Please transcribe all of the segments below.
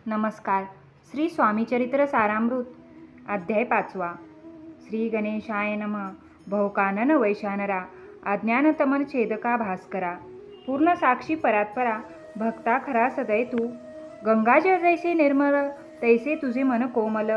नमस्कार. श्री स्वामीचरित्र सारामृत अध्याय 5. श्री गणेशाय नमः. भवकानन वैशानरा अज्ञानतमन छेदका भास्करा पूर्ण साक्षी परात्परा भक्ता खरा सदय तू. गंगाजळ जैसे निर्मळ तैसे तुझे मन कोमल.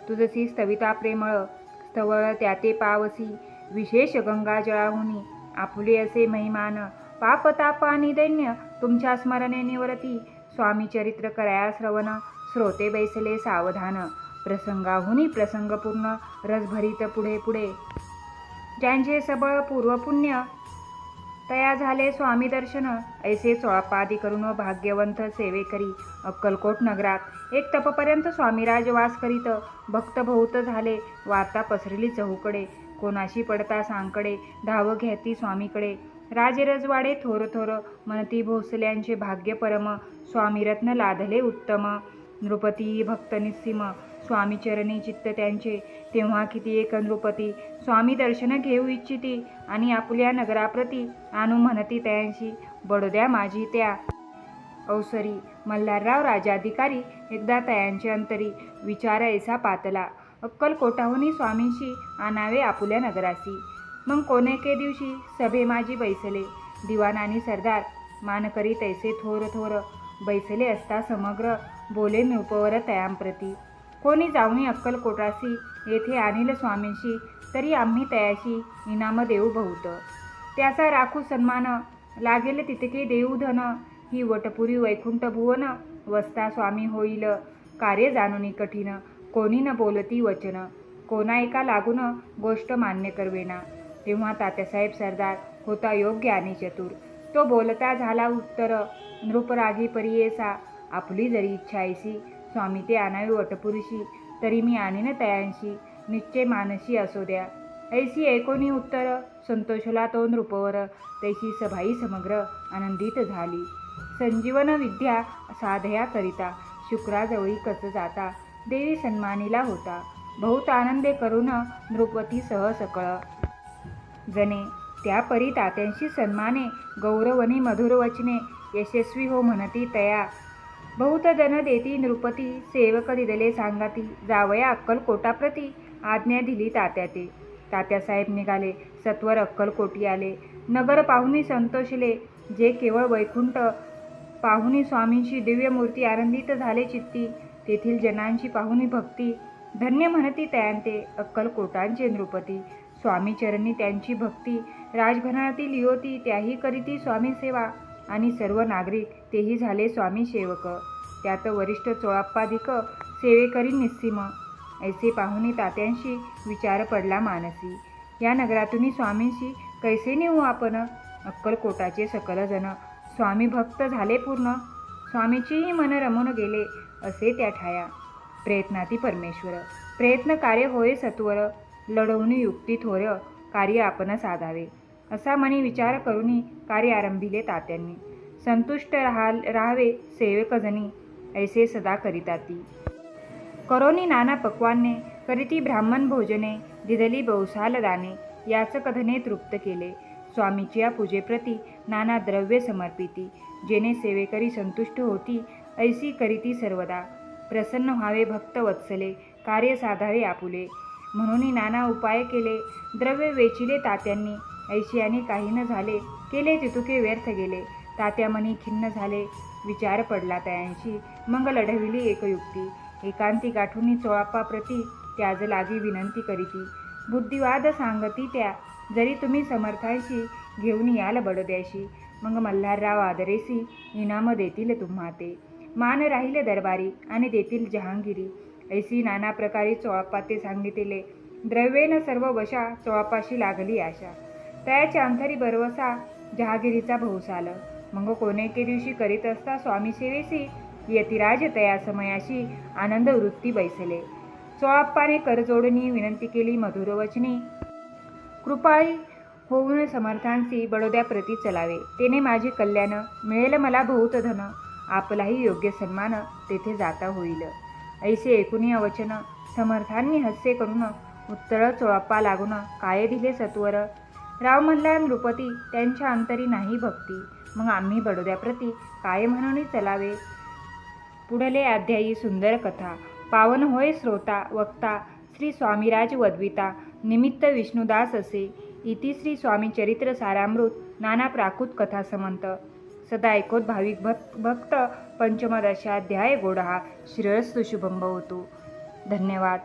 तुझसी स्तविता प्रेमळ स्तवळ त्याते पावसी. विशेष गंगाजळाहुनी आपुले असे महिमान. पापताप आणि दैन्य तुमच्या स्मरणे निवरती. स्वामी चरित्र कराया श्रवण श्रोते बैसले सावधान. प्रसंगाहुनी प्रसंगपूर्ण रसभरीत पुढे पुढे. ज्यांचे सबळ पूर्वपुण्य तया झाले स्वामी दर्शन. ऐसे चोळापादी करून भाग्यवंत सेवेकरी. अक्कलकोट नगरात एक तपपर्यंत स्वामीराज वास करीत. भक्त बहुत झाले वार्ता पसरली चहूकडे. कोणाशी पडता सांकडे धाव घेती स्वामीकडे. राजे रजवाडे थोर थोर म्हणती भोसल्यांचे भाग्य परम. स्वामी रत्न लाधले उत्तम नृपती भक्त निस्सीम. स्वामी चरणी चित्त त्यांचे तेव्हा किती एक नृपती. स्वामी दर्शन घेऊ इच्छिती आणि आपुल्या नगराप्रती आणू म्हणती त्यांशी बडोद्या माझी त्या. अवसरी मल्हारराव राजाधिकारी एकदा तयांचे अंतरी. विचार ऐसा पातला अक्कलकोटाहुनी स्वामींशी आणावे आपुल्या नगरासी. मग कोणेके दिवशी सभे माझी बैसले. दिवाण आणि सरदार मानकरी तैसे थोर थोर. बैसले असता समग्र बोले नृपवर तयांप्रती. कोणी जाऊनी अक्कलकोटासी येथे आणील स्वामींशी. तरी आम्ही तयाशी इनाम देऊ बहुत. त्याचा राखू सन्मान लागेल तितके देऊ धन. ही वटपुरी वैकुंठ भुवन वस्ता स्वामी होईल. कार्य जाणूनी कठीण कोणी न बोलती वचन. कोणा एका लागून गोष्ट मान्य करवेना. तेव्हा तात्यासाहेब सरदार होता योग्य आणि चतुर. तो बोलता झाला उत्तर नृपरागी परियेसा. आपली जरी इच्छा ऐसी स्वामी ते आणावी वटपुरीशी. तरी मी आणीन तयांशी निश्चय मानसी असो द्या. ऐसी ऐकोनी उत्तर संतोषला तो नृपवर. तैसी सभाई समग्र आनंदित झाली. संजीवन विद्या साधया करिता शुक्राजवळी कच जाता. देवी सन्मानीला होता बहुत आनंदे करून नृपती सह सकळ जने. त्या परी तात्यांशी सन्माने गौरवनी मधुर वचने. यशस्वी हो म्हणती तया बहुत धन देती नृपती. सेवक दिदले सांगाती जावया अक्कलकोटाप्रती. आज्ञा दिली तात्या ते. तात्यासाहेब निघाले सत्वर अक्कलकोटी आले. नगर पाहुणी संतोषले जे केवळ वैकुंठ पाहुणी स्वामींची दिव्य मूर्ती आनंदित झाले चित्ती. तेथील जनांची पाहुणी भक्ती धन्य म्हणती तयांते अक्कलकोटांचे नृपती. स्वामी चरणी त्यांची भक्ती राजघराण्यातील युवती त्याही करीती स्वामी सेवा. आणि सर्व नागरिक तेही झाले स्वामी सेवक. त्यात वरिष्ठ चोळाप्पाधिक सेवेकरी निस्सीम. ऐसे पाहुणी तात्यांशी विचार पडला मानसी. या नगरातून स्वामींशी कैसे नेऊ आपण. अक्कलकोटाचे सकल जन स्वामी भक्त झाले पूर्ण. स्वामीचीही मन रमून गेले असे त्या ठाया. प्रयत्नाती परमेश्वर प्रयत्न कार्य होय सत्वर. लढवून युक्ती थोर कार्य आपण साधावे. असा मनी विचार करूनी कार्य आरंभिले तात्यांनी. संतुष्ट राहावे सेवकजनी ऐसे सदा करिताती. करोनी नाना पक्वाने करीती ब्राह्मण भोजने. दिदली बहुसाल दाने याच कथने तृप्त केले. स्वामीची या पूजेप्रती नाना द्रव्य समर्पिती. जेणे सेवेकरी संतुष्ट होती ऐसी करीती सर्वदा. प्रसन्न व्हावे भक्त वत्सले कार्य साधावे आपुले. म्हणून नाना उपाय केले द्रव्य वेचिले तात्यांनी. ऐशी आणि काही न झाले केले तितुके व्यर्थ गेले. तात्या मनी खिन्न झाले विचार पडला तयांशी. मग लढविली एक युक्ती. एकांती गाठून चोळाप्पाप्रती त्याज लागी विनंती करीती. बुद्धिवाद सांगती त्या जरी तुम्ही समर्थांशी घेऊन याल बडोद्याशी. मग मल्हारराव आदरेसी इनाम देतील तुम्हा ते. मान राहिले दरबारी आणि देतील जहांगिरी. ऐसी नाना प्रकारे चोळाप्पा ते सांगितले. द्रव्येन सर्व वशा चोळाप्पाशी लागली आशा. तयाच्या अंतरी बरवसा जहागिरीचा बहुसाल. मग कोणेके दिवशी करीत असता स्वामी सेवेसी यतिराज तया समयाशी आनंद वृत्ती बैसले. चोळाप्पाने करजोडणी विनंती केली मधुर वचनी. कृपाळी होऊन समर्थांशी बडोद्याप्रती चलावे. तेने माझे कल्याण मिळेल मला बहुत धन. आपलाही योग्य सन्मान तेथे जाता होईल. ऐसे ऐकुनी वचन समर्थांनी हस्से करून उत्तळ चोळाप्पा लागून काय दिले सत्वर. राव मल्हार नृपती त्यांच्या अंतरी नाही भक्ती. मग आम्ही बडोद्याप्रती काय म्हणून चलावे. पुढले अध्यायी सुंदर कथा. पावन होय श्रोता वक्ता श्री स्वामीराज वद्विता निमित्त विष्णुदास असे. इति श्री स्वामी चरित्र सारामृत नाना प्राकृत कथा समंत. सदा ऐकोत भाविक भक्त पंचमदशाध्याय गोडहा. श्रेयस्तु शुभम भवतु. धन्यवाद.